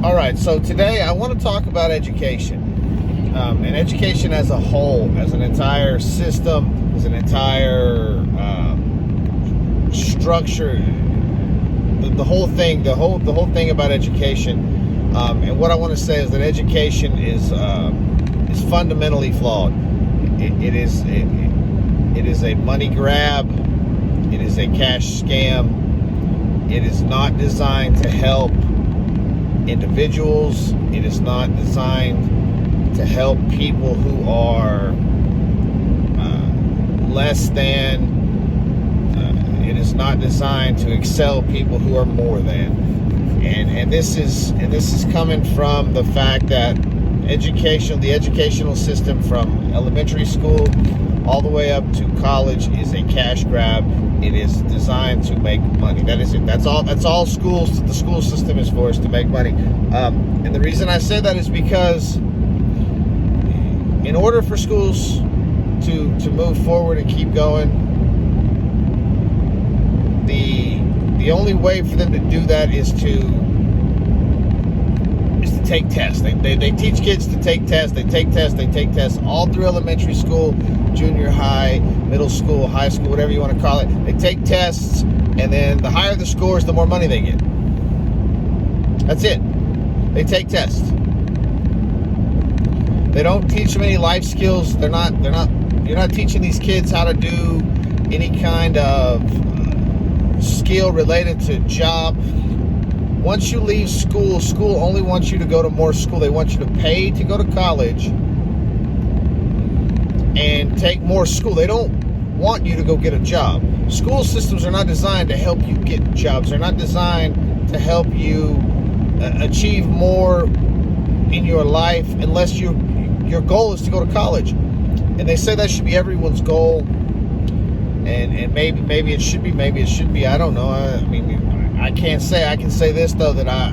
All right, so today I want to talk about education, and education as a whole, as an entire system, as an entire structure, the whole thing, the whole thing about education. And what I want to say is that education is fundamentally flawed. It is a money grab. It is a cash scam. It is not designed to help individuals. It is not designed to help people who are less than. It is not designed to excel people who are more than. And this is coming from the fact that the educational system from elementary school all the way up to college is a cash grab. It is designed to make money. That is it. That's all the school system is for, is to make money. And the reason I say that is because in order for schools to move forward and keep going, the only way for them to do that is to take tests. They teach kids to take tests. They take tests all through elementary school, junior high, middle school, high school, whatever you want to call it. They take tests, and then the higher the scores, the more money they get. That's it. They take tests. They don't teach them any life skills. You're not teaching these kids how to do any kind of skill related to job. Once you leave school only wants you to go to more school. They want you to pay to go to college and take more school. They don't want you to go get a job. School systems are not designed to help you get jobs. They're not designed to help you achieve more in your life unless your goal is to go to college. And they say that should be everyone's goal. And maybe it should be. I don't know. I mean, I can't say. I can say this, though, that I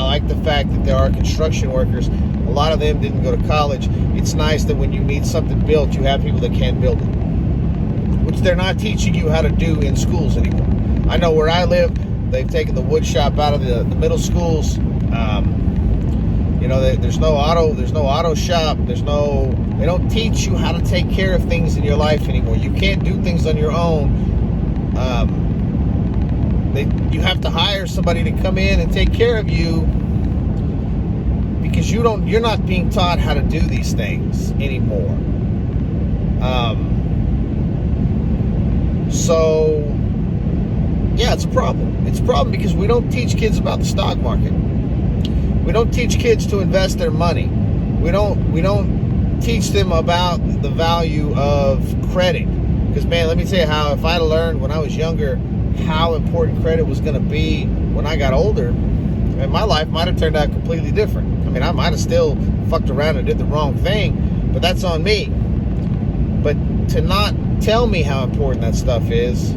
like the fact that there are construction workers. A lot of them didn't go to college. It's nice that when you need something built, you have people that can build it, which they're not teaching you how to do in schools anymore. I know where I live, they've taken the wood shop out of the middle schools. There's no auto shop. They don't teach you how to take care of things in your life anymore. You can't do things on your own. You have to hire somebody to come in and take care of you because you're not being taught how to do these things anymore. So yeah, it's a problem. It's a problem because we don't teach kids about the stock market. We don't teach kids to invest their money. We don't teach them about the value of credit. Because, man, let me tell you how, if I learned when I was younger how important credit was going to be when I got older, and my life might have turned out completely different. I mean, I might have still fucked around and did the wrong thing, but that's on me. But to not tell me how important that stuff is,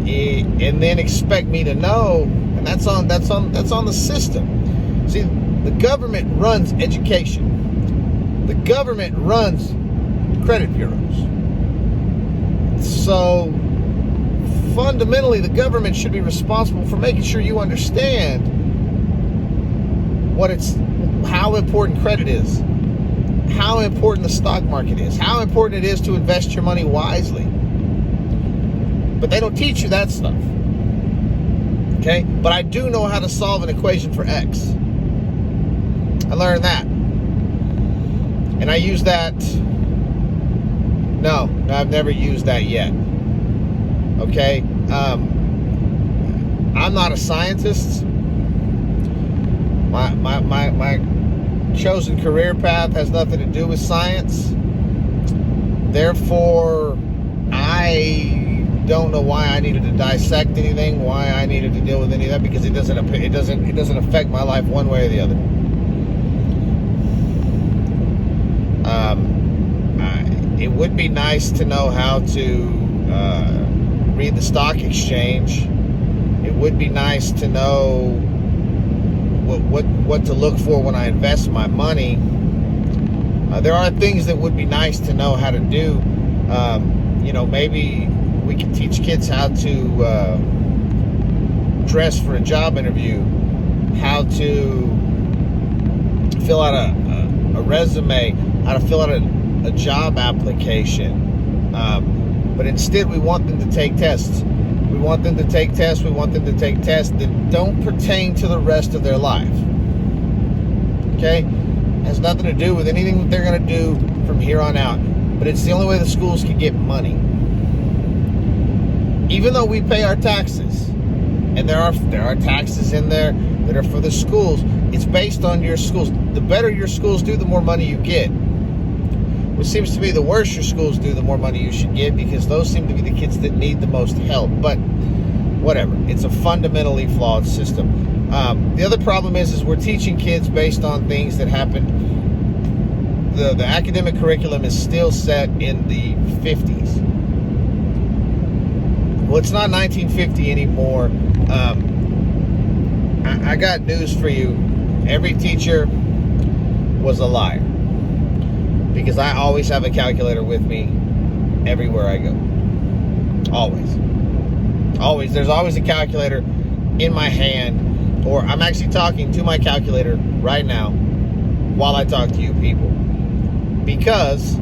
and then expect me to know, and that's on the system. See, the government runs education. The government runs credit bureaus. So fundamentally, the government should be responsible for making sure you understand how important credit is, how important the stock market is, how important it is to invest your money wisely. But they don't teach you that stuff. Okay? But I do know how to solve an equation for X. I learned that. And I use that. No, I've never used that yet. Okay? I'm not a scientist. My chosen career path has nothing to do with science. Therefore, I don't know why I needed to dissect anything, why I needed to deal with any of that, because it doesn't affect my life one way or the other. It would be nice to know how to read the stock exchange. It would be nice to know what to look for when I invest my money. There are things that would be nice to know how to do. Maybe we can teach kids how to dress for a job interview, how to fill out a resume, how to fill out a job application. But instead, we want them to take tests. We want them to take tests that don't pertain to the rest of their life. Okay? Has nothing to do with anything that they're going to do from here on out. But it's the only way the schools can get money. Even though we pay our taxes, and there are taxes in there that are for the schools, it's based on your schools. The better your schools do, the more money you get. Which seems to be the worse your schools do, the more money you should get, because those seem to be the kids that need the most help. But whatever. It's a fundamentally flawed system. The other problem is we're teaching kids based on things that happened. The academic curriculum is still set in the 50s. Well, it's not 1950 anymore. I got news for you. Every teacher was a liar. Because I always have a calculator with me everywhere I go. Always. Always. There's always a calculator in my hand. Or I'm actually talking to my calculator right now while I talk to you people. Because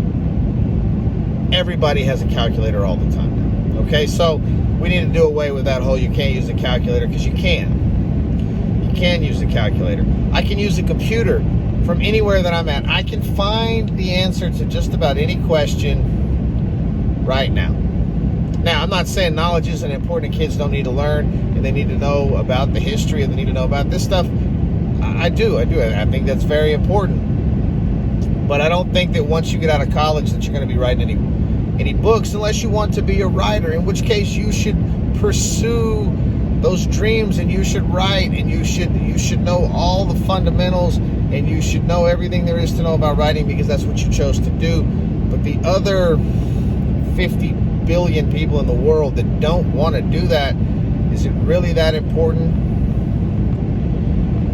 everybody has a calculator all the time now. Okay, so we need to do away with that whole you can't use a calculator, because you can. You can use a calculator. I can use a computer from anywhere that I'm at. I can find the answer to just about any question right now. Now, I'm not saying knowledge isn't important and kids don't need to learn and they need to know about the history and they need to know about this stuff. I do. I think that's very important. But I don't think that once you get out of college that you're going to be writing any books unless you want to be a writer, in which case you should pursue those dreams and you should write and you should know all the fundamentals and you should know everything there is to know about writing because that's what you chose to do. But the other 50 billion people in the world that don't want to do that, is it really that important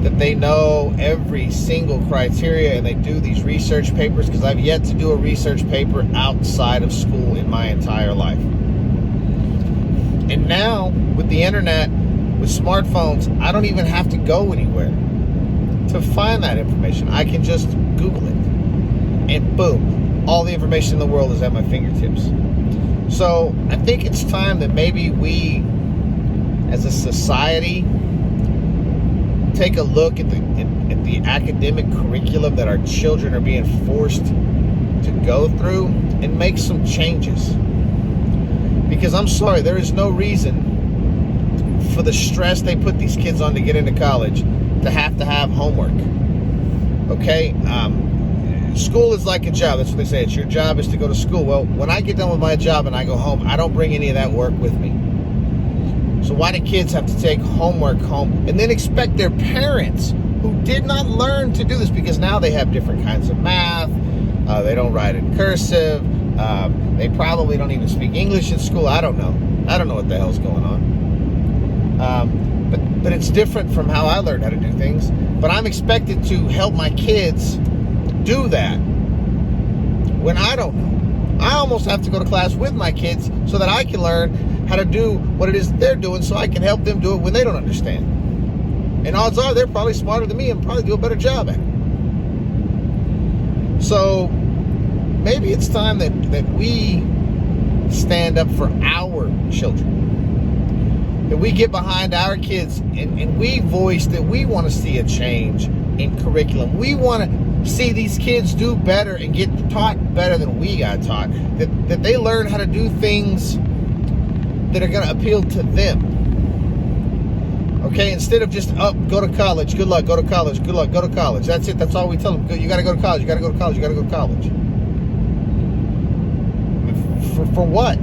that they know every single criteria and they do these research papers? Because I've yet to do a research paper outside of school in my entire life. And now, with the internet, with smartphones, I don't even have to go anywhere to find that information. I can just Google it. And boom, all the information in the world is at my fingertips. So I think it's time that maybe we, as a society, take a look at the academic curriculum that our children are being forced to go through and make some changes. Because I'm sorry, there is no reason for the stress they put these kids on to get into college to have homework. Okay? School is like a job. That's what they say. It's your job is to go to school. Well, when I get done with my job and I go home, I don't bring any of that work with me. So why do kids have to take homework home and then expect their parents who did not learn to do this, because now they have different kinds of math, they don't write in cursive, they probably don't even speak English in school. I don't know what the hell's going on. But it's different from how I learned how to do things. But I'm expected to help my kids do that when I don't know. I almost have to go to class with my kids so that I can learn how to do what it is they're doing, so I can help them do it when they don't understand. And odds are they're probably smarter than me and probably do a better job at it. So maybe it's time that we stand up for our children. That we get behind our kids and we voice that we want to see a change in curriculum. We want to see these kids do better and get taught better than we got taught. That they learn how to do things that are going to appeal to them. Okay, instead of just go to college, good luck, go to college, good luck, go to college. That's it. That's all we tell them. You got to go to college. You got to go to college. You got to go to college. For what?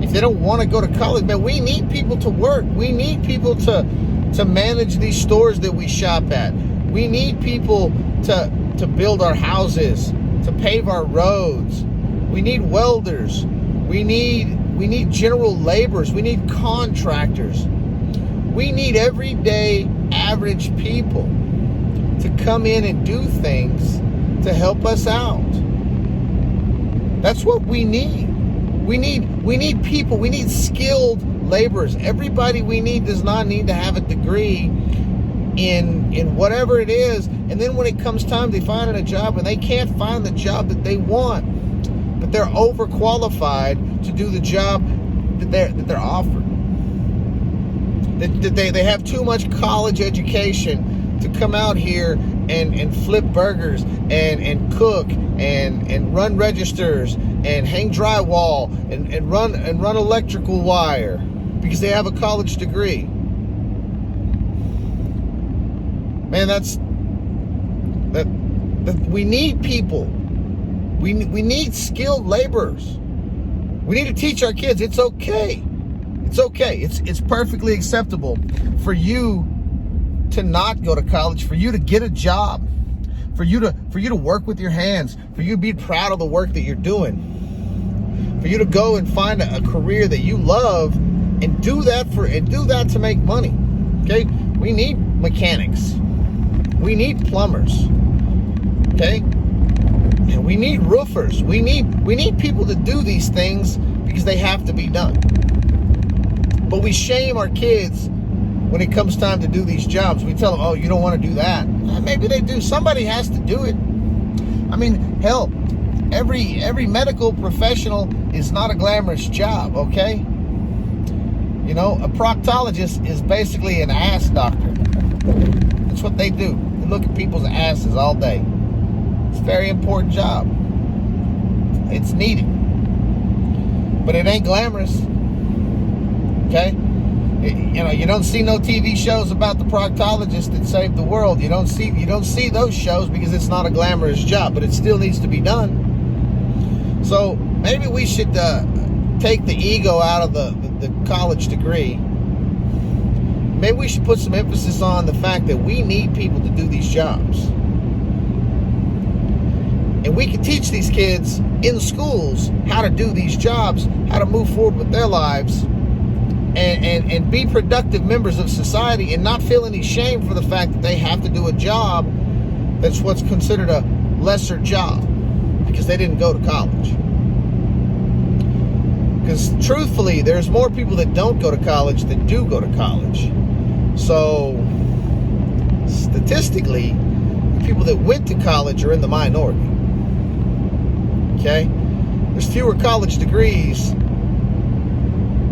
If they don't want to go to college, man, we need people to work. We need people to manage these stores that we shop at. We need people to build our houses, to pave our roads. We need welders. We need general laborers. We need contractors. We need everyday average people to come in and do things to help us out. That's what we need. We need people. We need skilled laborers. Everybody we need does not need to have a degree in whatever it is, and then when it comes time to finding a job and they can't find the job that they want, but they're overqualified to do the job that they're offered. That they have too much college education to come out here and flip burgers and cook and run registers and hang drywall and run electrical wire because they have a college degree. Man, that we need people. We need skilled laborers. We need to teach our kids it's okay. It's okay. It's perfectly acceptable for you to not go to college, for you to get a job, for you to work with your hands, for you to be proud of the work that you're doing, for you to go and find a career that you love and do that to make money. Okay? We need mechanics. We need plumbers. Okay? And we need roofers. We need people to do these things because they have to be done. But we shame our kids when it comes time to do these jobs. We tell them, oh, you don't want to do that. Maybe they do. Somebody has to do it. I mean, hell, every medical professional is not a glamorous job, okay? You know, a proctologist is basically an ass doctor. That's what they do. They look at people's asses all day. It's a very important job. It's needed. But it ain't glamorous. Okay? You know, you don't see no TV shows about the proctologist that saved the world. You don't see those shows because it's not a glamorous job, but it still needs to be done. So maybe we should take the ego out of the college degree. Maybe we should put some emphasis on the fact that we need people to do these jobs. And we can teach these kids in schools how to do these jobs, how to move forward with their lives, and be productive members of society and not feel any shame for the fact that they have to do a job that's what's considered a lesser job because they didn't go to college. Because truthfully, there's more people that don't go to college than do go to college. So statistically, the people that went to college are in the minority. Okay? There's fewer college degrees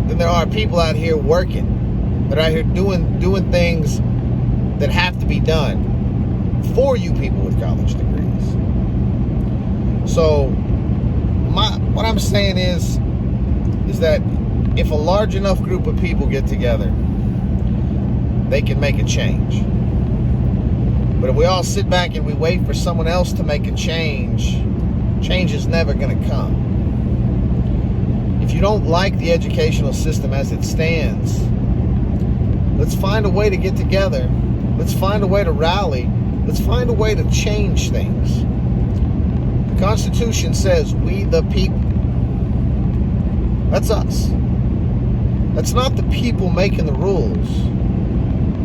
than there are people out here working. That are out here doing things that have to be done for you people with college degrees. So what I'm saying is that if a large enough group of people get together, they can make a change. But if we all sit back and we wait for someone else to make a change, change is never going to come. If you don't like the educational system as it stands, let's find a way to get together. Let's find a way to rally. Let's find a way to change things. The Constitution says, we the people. That's us. That's not the people making the rules.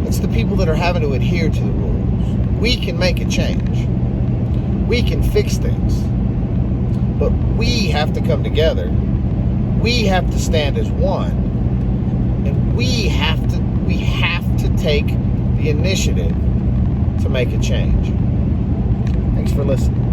It's the people that are having to adhere to the rules. We can make a change. We can fix things. But we have to come together. We have to stand as one. And we have to take the initiative to make a change. Thanks for listening.